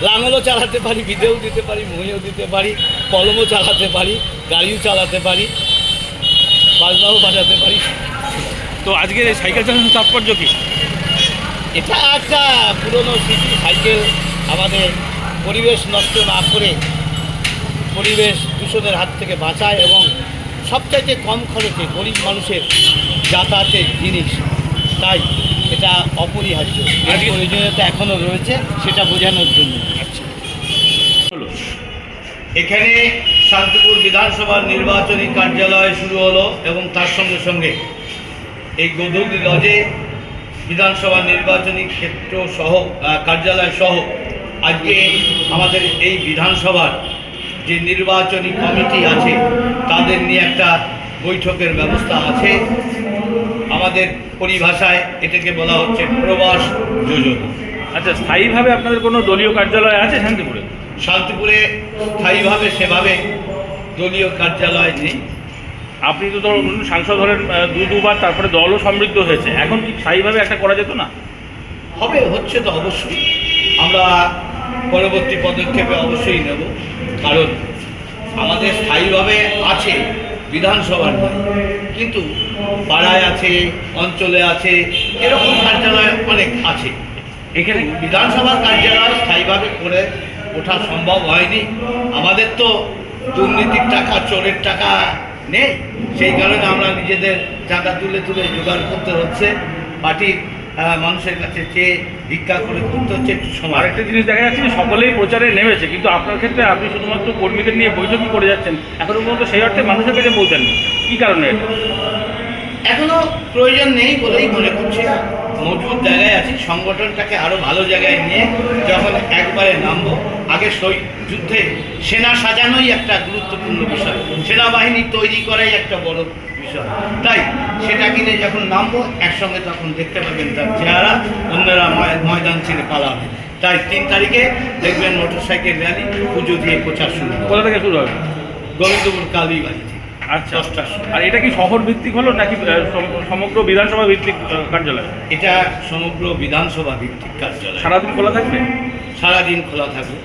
লাঙলও চালাতে পারি, বিদেও দিতে পারি, মহিও দিতে পারি, কলমও চালাতে পারি, গাড়িও চালাতে পারি, বাজনাও বাজাতে পারি। তো আজকের এই সাইকেল চালানোর তাৎপর্য কী? এটা একটা পুরনো স্মৃতি। সাইকেল আমাদের পরিবেশ নষ্ট না করে পরিবেশ দূষণের হাত থেকে বাঁচায় এবং সবচাইতে কম খরচে গরিব মানুষের যাতায়াতের জিনিস, তাই এটা অপরিহার্য। এর প্রয়োজনীয়তা এখনও রয়েছে, সেটা বোঝানোর জন্য। হলো এখানে শান্তিপুর বিধানসভার নির্বাচনী কার্যালয় শুরু হলো এবং তার সঙ্গে সঙ্গে এই গোধূলি লজে বিধানসভা নির্বাচনী ক্ষেত্র সহ কার্যালয় সহ আজকে আমাদের এই বিধানসভার যে নির্বাচনী কমিটি আছে তাদের নিয়ে একটা বৈঠকের ব্যবস্থা আছে। আমাদের পরিভাষায় এটাকে বলা হচ্ছে প্রবাস যোজনা। আচ্ছা, স্থায়ীভাবে আপনাদের কোনো দলীয় কার্যালয় আছে শান্তিপুরে? শান্তিপুরে স্থায়ীভাবে সেভাবে দলীয় কার্যালয় নেই। আপনি তো ধরুন সাংসদ হলেন দুবার, তারপরে দলও সমৃদ্ধ হয়েছে, এখন কি স্থায়ীভাবে একটা করা যেত না? হবে, হচ্ছে তো অবশ্যই। আমরা পরবর্তী পদক্ষেপে অবশ্যই নেব, কারণ আমাদের স্থায়ীভাবে আছে বিধানসভার নয়, কিন্তু পাড়ায় আছে, অঞ্চলে আছে, এরকম কার্যালয় অনেক আছে। এখানে বিধানসভার কার্যালয় স্থায়ীভাবে করে ওঠা সম্ভব হয়নি। আমাদের তো দুর্নীতির টাকা, চোরের টাকা নেই, সেই কারণে আমরা নিজেদের চাঁদা তুলে তুলে জোগাড় করতে হচ্ছে, পার্টির মানুষের কাছে চেয়ে ভিক্ষা করে করতে হচ্ছে, একটু সময়। আরেকটা জিনিস দেখা যাচ্ছে যে সকলেই প্রচারে নেমেছে, কিন্তু আপনার ক্ষেত্রে আপনি শুধুমাত্র কর্মীদের নিয়ে বৈঠকই করে যাচ্ছেন, এখনো পর্যন্ত সেই অর্থে মানুষের কাছে পৌঁছাননি। কী কারণে এটা? এখনো প্রয়োজন নেই বলেই মনে করছি। মজবুত জায়গায় আছি, সংগঠনটাকে আরও ভালো জায়গায় নিয়ে যখন একবারে নামবো, আগে যুদ্ধে সেনা সাজানোই একটা গুরুত্বপূর্ণ বিষয়, সেনাবাহিনী তৈরি করাই একটা বড় বিষয়। তাই সেটা কিনে যখন নামবো একসঙ্গে তখন দেখতে পাবেন তার চেহারা, অন্যরা ময়দান ছেড়ে পালাবে। তাই 3 তারিখে দেখবেন মোটরসাইকেল র্যালি, পুজো দিয়ে প্রচার শুরু। কোথা থেকে শুরু হবে? গোবিন্দপুর কালীবাড়ি থেকে। আচ্ছা, আর এটা কি শহর ভিত্তিক হলো নাকি সমগ্র বিধানসভা ভিত্তিক কার্যালয়? এটা সমগ্র বিধানসভা ভিত্তিক কার্যালয়। সারাদিন খোলা থাকবে? সারাদিন খোলা থাকবে।